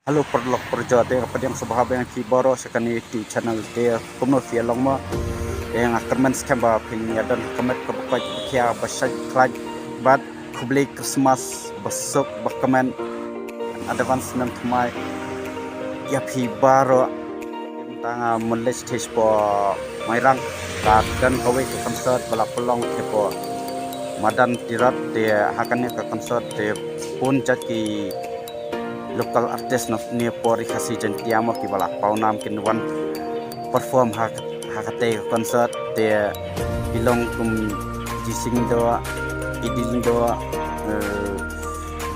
Halo perlok perjot yang yang sahabat yang kibaro sekali di channel dia penuh via longma yang akan skamba pilihnya dan komet kebuka kia basai klaj bad kubli Christmas besok bakamen advance nan thmai ya baro tanga mulai stage po mairang dan kawai ke concert balap pelong po madan tirat dia hakannya ke concert dia pun jadi local artist ni pori khasi jan tiamo ki bala paunam kin one perform hakate concert te bilong kum jising do idil do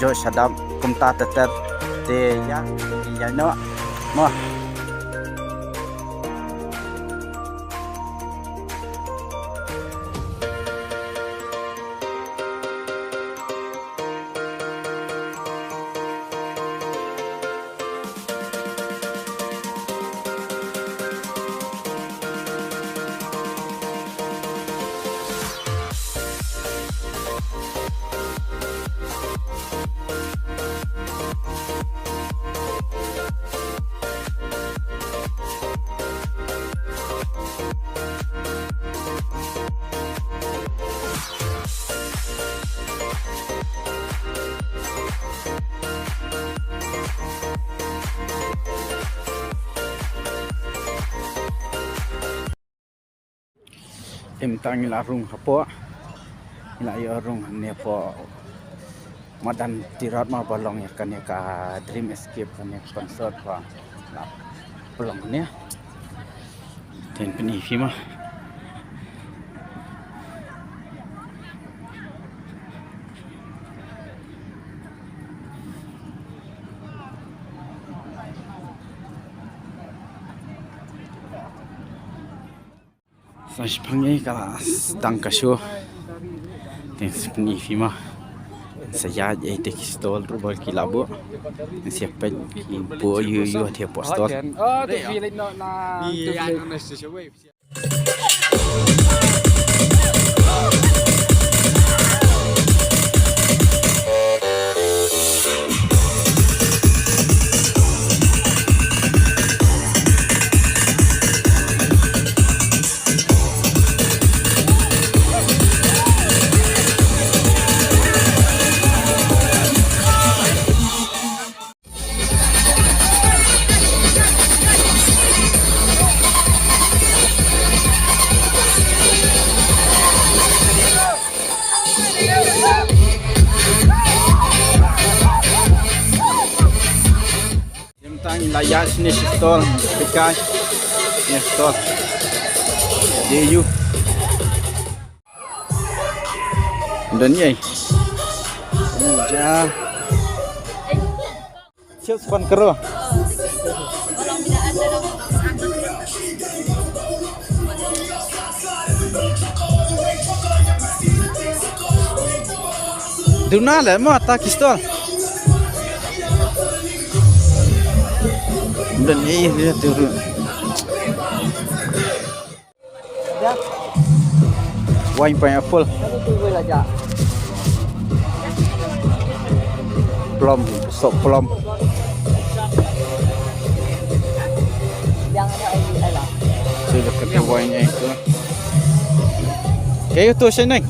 jo shadam kum ta tatar te ya no mo tang ila rung hapo ila ya rung ne po madan tirat ma balong ya kan ya ka dream escape kan ya concert pa la balong ne ten peni fima Saya panggil kalau sedang kasih, tensi peni fima, saya jadi stol rubal kilabu, siapa ibu you dia postol. Oh, det vill inte na. Layar sini stol, pekai, ni stol, DU. Dan ni, jah, siapa span kero? Duna le, mau tak stol? Dan ini dia turun. Wine pineapple. Plum, sop plum. Sudah kena wine itu. Kayu tu senang.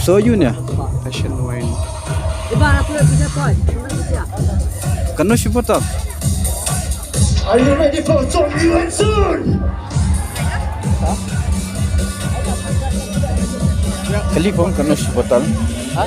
Soju ni, Passion wine. kan nasi potong. Are you ready for zombie monsoon? Kali pun kan nasi potong. Hah?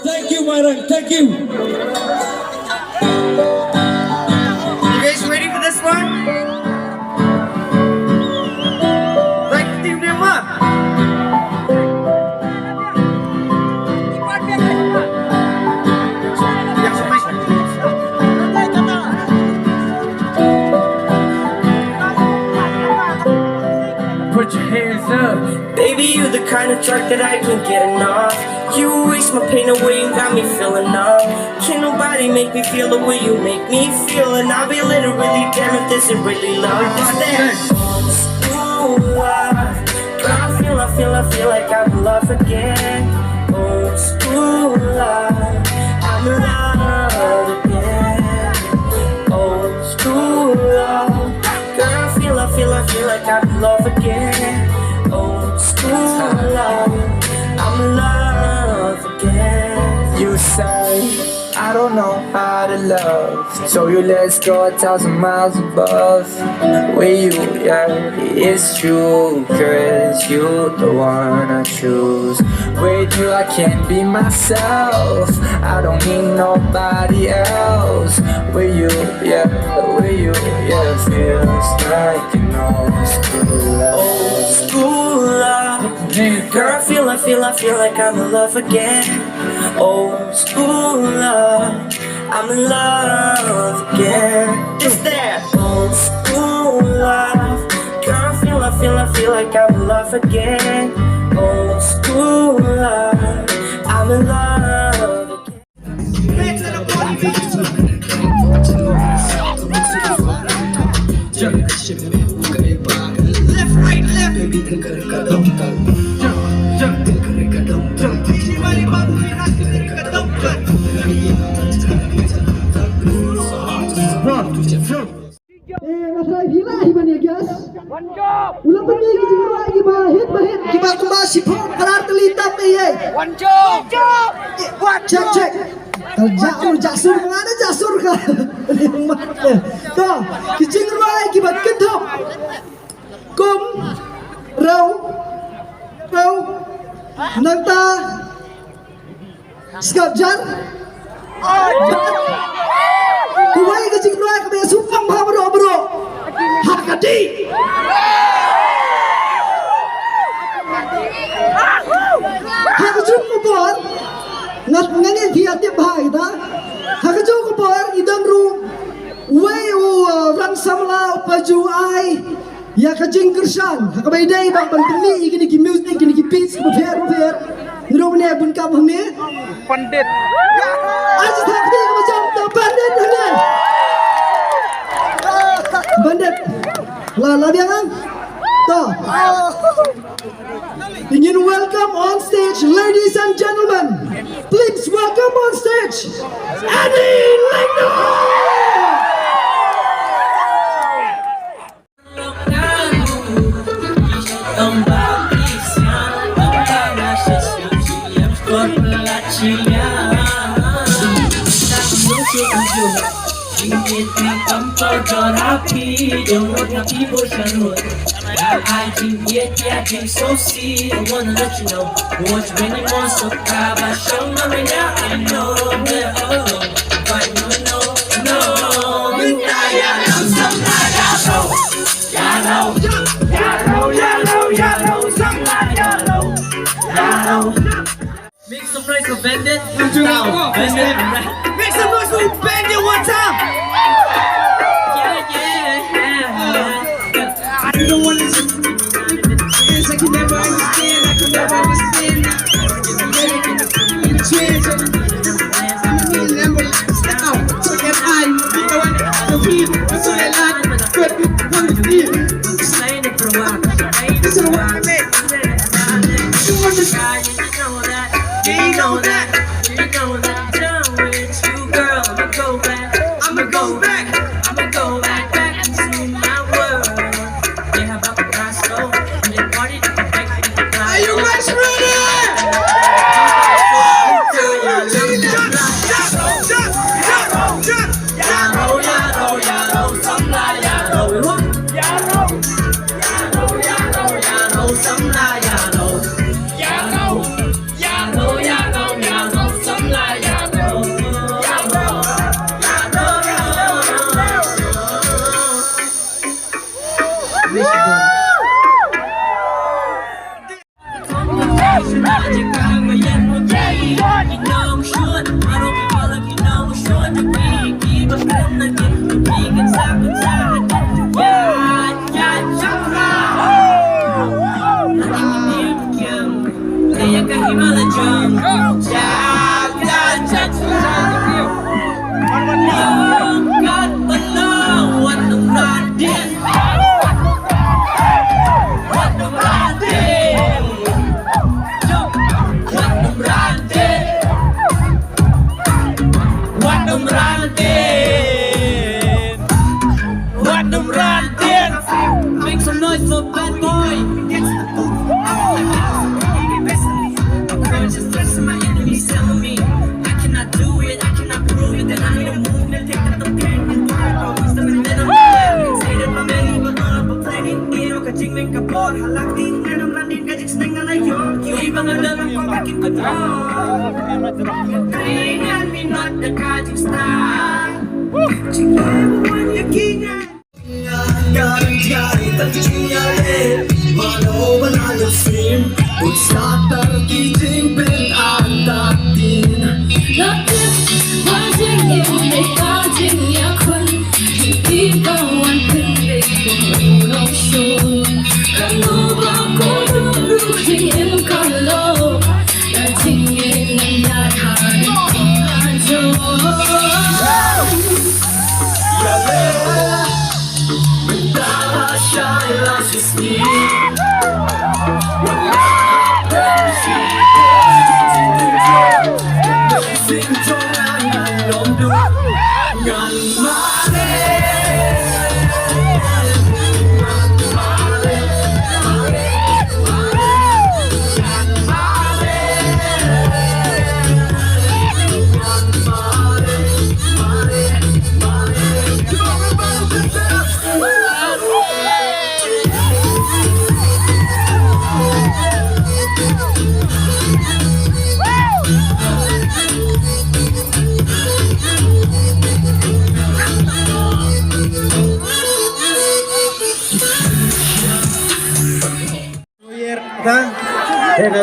Thank you, my bareng. Thank you. You guys ready for this one? Like the team them up. Put your hands up. Baby, you the kind of drug that I can't get enough. You erase my pain away and got me feeling up. Can't nobody make me feel the way you make me feel. And I'll be literally damn if this is really love. Just that old school love. Girl, I feel like I'm in love again. Old school love. I'm in love again. Old school love. Girl, I feel like I'm in love again. Old school love, I'm in love again. You say, I don't know how to love. So you let's go 1,000 miles above. With you, yeah, it's true. Cause you the one I choose. With you I can't be myself. I don't need nobody else. With you, yeah, feels like an old school love. Old school love. Girl, I feel like I'm in love again. Old school love, I'm in love again. Just that old school love. Girl, I feel like I'm in love again. Old school love, I'm in love again. Left, right, left. Nasay hilahi man ya guys. Ulang benih ke sini lagi bahit. Kita kembali si pom karar telita peye. Cek. Jasur jasur mana jasur ka? Tuh, kicing lagi bat kentok. Kum, rau, nanta, skabjan. Kuwai kicing lagi kami sumpang bro. Hakadi. Hakajum kubor. Ngani tiap bahai dah. Hakajum kubor idam ru. Wei ransamla paju ai. Ya kajing kersan. Hakabai dai bang banteli ikini ki music ikini ki beats fer. Niro ne bun kam hamne. Pandit. Aja thakti macam tu bandit hamne. Bandit. La biang. Toh. Ingin welcome on stage, ladies and gentlemen. Please welcome on stage, Eddie Legno. So see, I wanna let you know what you really want. So proud, I show me right now. I know that but no. Make some noise for Bandit. Make some noise for Bandit one time. I don't want to. I can never understand. You know that, done with you. them ranting. What them ranting? Make some noise for bad boy. Just stressing my enemies telling me I cannot do it, I cannot prove it. Then I need to move and take out the pain and part of wisdom and then I'm say that my man even on up a planet. Ino ka jing meng ka por halak din and I'm running ka jing sneng na yon. You even a little come back in the door. Bring and me not the kajing star. Jing when you king. Gari terciare walau banyak sim usatar kijing ben antatin Nothing watching you make watching ya kun Hindi kawan kundi kung no show Kamu bako dulu jingin kalau Dan jingin nanyat hari kilanjo Shine like a steam.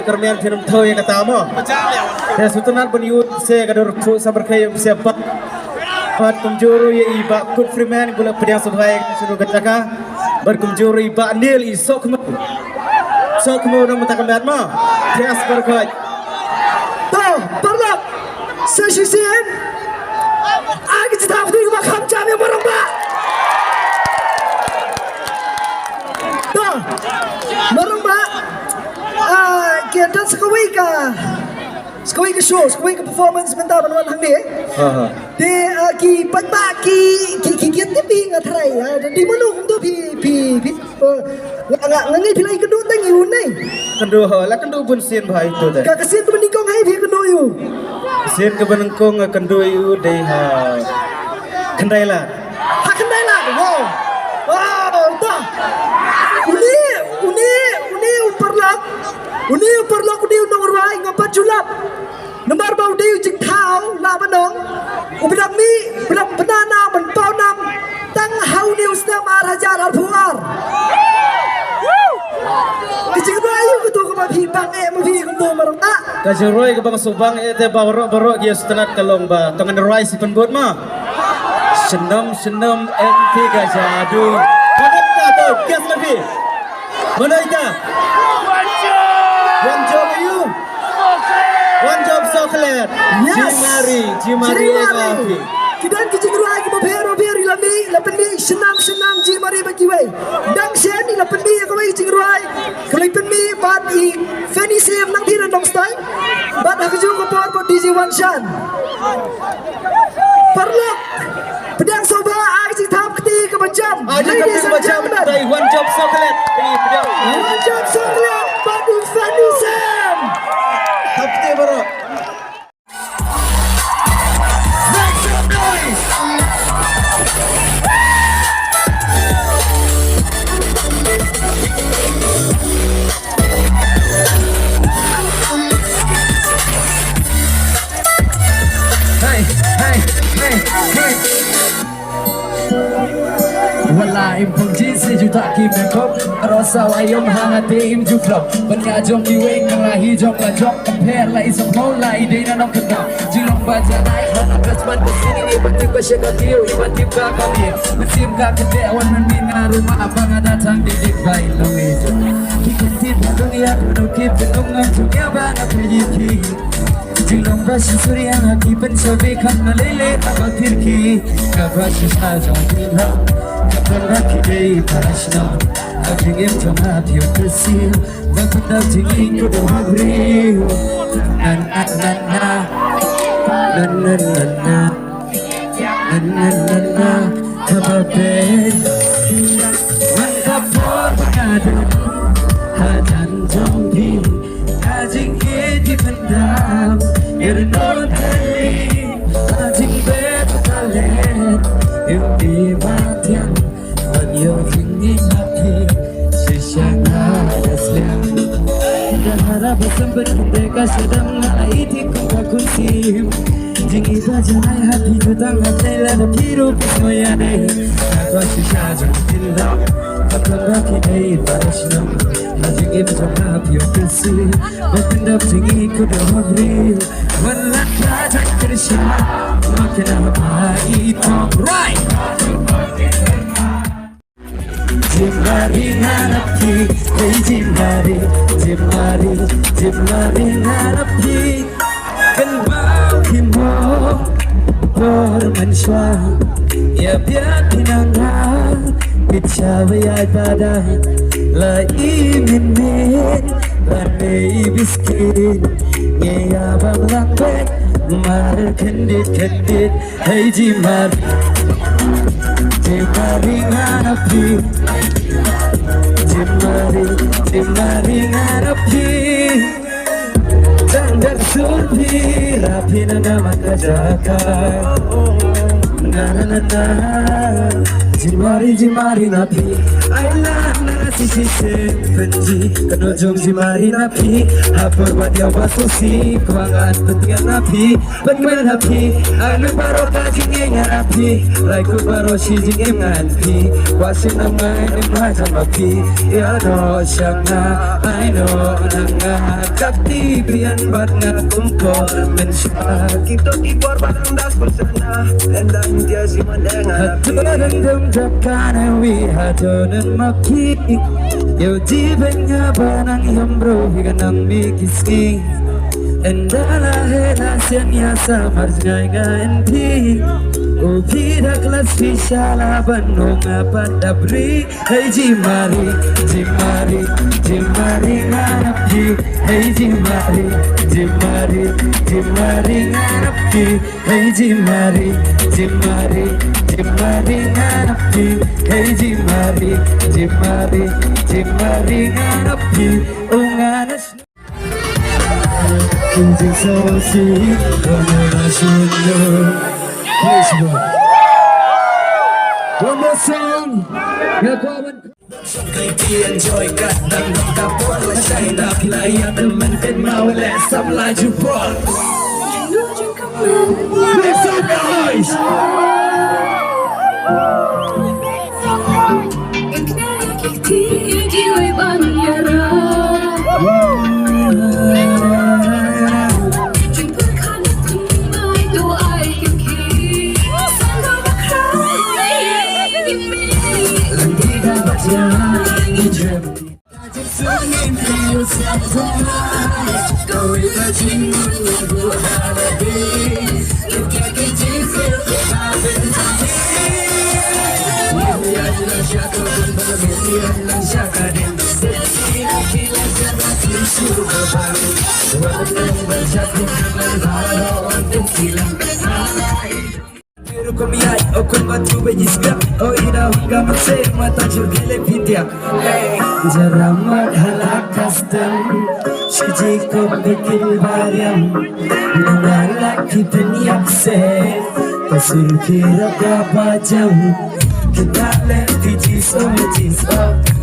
Kermian film toy yang ketama. Dan sutunan penyut saya kadur tu sabarkai siapa. Pat kumjuru ya iba good freeman gula pediang sebaik suruh katakan berkumjuru iba nil isok orang mentakan batma. Tias berkai. Tuh, perlak. Sesisian. Agi cita putih makam jam yang merembak. Tuh, merembak. Kita sekawai ke show, sekawai ke performance bentar penuan hang ni. Di ki pagba ki kita pi ngatrai ya. Di mana untuk pi ngangai pilai kedua tangi unai. Kedua lah kedua pun sin bahai itu dah. Kak kesin tu menikong hai pi kedua you. Sin ke benengkong kedua you deh ha. Kendai lah. Ha kendai lah. Wow, dah. Uni perlak uni undang rai ngapat julap. Nomor bau dia jing thao la banong. Ubedang mi bedang banana menpau nam tang hau news nam arajar alpuar. Kecik bayu ketua ke mapi bang mapi kumpul marong tak. Kajuroi ke bang subang ete barok dia setenat kalong ba tangan rai si penbut ma. Senam MT gajadu. Kadat tak tu kias lebih. Mana ita? One job you. One job chocolate. Yes. Jimari lagi. Kita kecik rai ke mapi ilami lapendi senam jimari bagi wei. Dang sen ni lapendi ke wei kecik rai. Kalau pendi bat i Fanny Save nang tiran dong style. Bat aku juga buat DJ One Shan. Perlok. Pedang soba aksi tahap ketiga macam. Ladies and gentlemen, dari One Job Chocolate. One Job Chocolate, Badu Fanny Sam. Tahap ketiga baru. Make some noise. Hey. Walaim pun jinsi juta ki mekop Rasa wayom hangati im juklop Banya jom kiwe kerahi jom kajok Compare la isang mola ide na nong kena Jilong baca naik Hana kasman kesini ni Bantik basya kakiyo Ibantik ka kami Mesim ka kedewan Menina rumah Abang datang didik baik Lomejo Kikutip na dunia Menukip penungang Dunia banga pejiki Jilong basya surya Haki pensabi Kana lele Abatir ki Kabasya sajong bilang Kapag day parasna Agingin jamaat yung kesil Magpatag tingin ko daw magriyo Na na kababed man kapor pagkada hadan jombi kajing edi pendam yerno tali kajing bet kalet yundi batian banyo tinggi hati sishana daslian dan harap bersembet mereka sedang ngaiti kumpakusim Jingi bajanai hati jutang hatai lada piru pismoyane Aku shisha jantilla Bakal baki dai barashnam Majingi bajang hapi okasi Bakandap jingi kuda wabri Walak rajak krisha Makin apa itu Right! Jimari harapi Hey jimari Jimari harapi Kan bau himo Bermensyua Ya biar pinangan Bicawa ya badai Lai min Lai biskin Ngea bang lakbek Mar kendit Hey jimari ngarapi Jimari ngarapi Sandar surpi rapi nana maka jakai na Jimari napi Ailah nana sisi benji Kenojong jimari napi Hapur badia wasusi Kewangan pentingan napi Benmen napi Ainu baro kajingnya ngarapi Laiku baro shijing nganpi Wasin namai nimhajan mapi Ya no syangna Aino nanga Kapti bian bat ngakumpor Mensyua Kita kibor barendas bersana Endang dia si mandengan Hatunan Jakana wi hatonan maki Yo jibanya banang yambro higanang mikiski Endala hela senya samar jnaiga enti Upida kelas fishala bandung apa dabri Hey jimari ngarapi Hey jimari ngarapi Hey jimari ngarapi Hey jimari ngarapi Unganas Kunjung sawasi Kamera sundo Please go One more song Ngakawan Kaiti enjoy kat dan kapur Lesai tak layak teman kan mau lesam laju bol Let's go guys Jaramat halak custom Shiji ko bikin baryam Nangalak kita niyak se Pasul kira kapajam Kita lefti jiso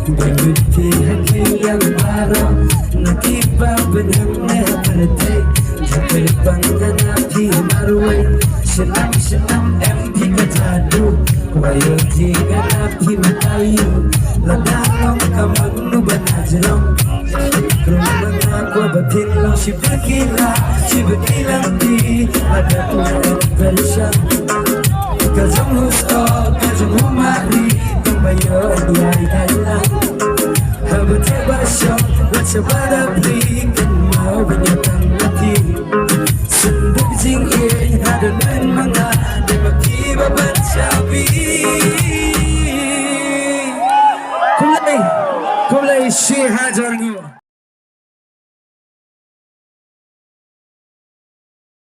Banyut ki haki yang baru Nakipa benang nehaperate Japir panggan api marway Senam MP kajadu Wayo jigan api matayu Ladang kamang nuban ajalong Kerumang aku berkilang Si berkilang di Ada ulang bersam Kajang husto, kajang humari Kembayo diari dalam Habat hebat syok Baca pada